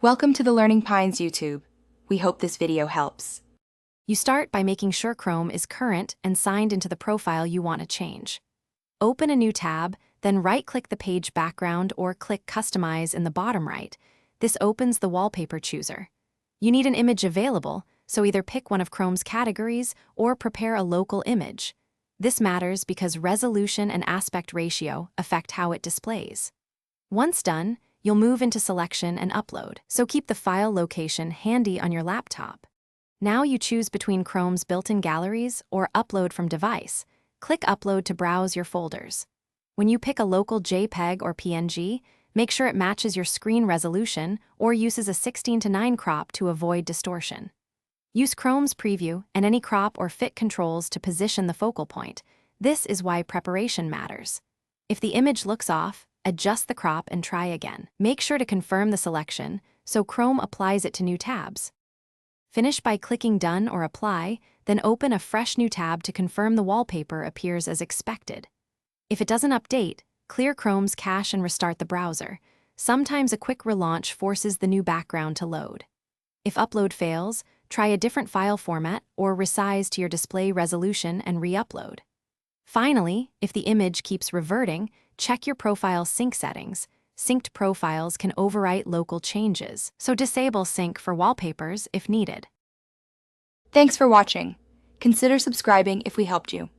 Welcome to the Learning Pines YouTube. We hope this video helps. You start by making sure Chrome is current and signed into the profile you want to change. Open a new tab, then right-click the page background or click Customize in the bottom right. This opens the Wallpaper chooser. You need an image available, so either pick one of Chrome's categories or prepare a local image. This matters because resolution and aspect ratio affect how it displays. Once done, you'll move into selection and upload, so keep the file location handy on your laptop. Now you choose between Chrome's built-in galleries or upload from device. Click Upload to browse your folders. When you pick a local JPEG or PNG, make sure it matches your screen resolution or uses a 16:9 crop to avoid distortion. Use Chrome's preview and any crop or fit controls to position the focal point. This is why preparation matters. If the image looks off, adjust the crop and try again. Make sure to confirm the selection so Chrome applies it to new tabs. Finish by clicking Done or Apply, then open a fresh new tab to confirm the wallpaper appears as expected. If it doesn't update, clear Chrome's cache and restart the browser. Sometimes a quick relaunch forces the new background to load. If upload fails, try a different file format or resize to your display resolution and re-upload. Finally, if the image keeps reverting, check your profile sync settings. Synced profiles can overwrite local changes, so disable sync for wallpapers if needed. Thanks for watching. Consider subscribing if we helped you.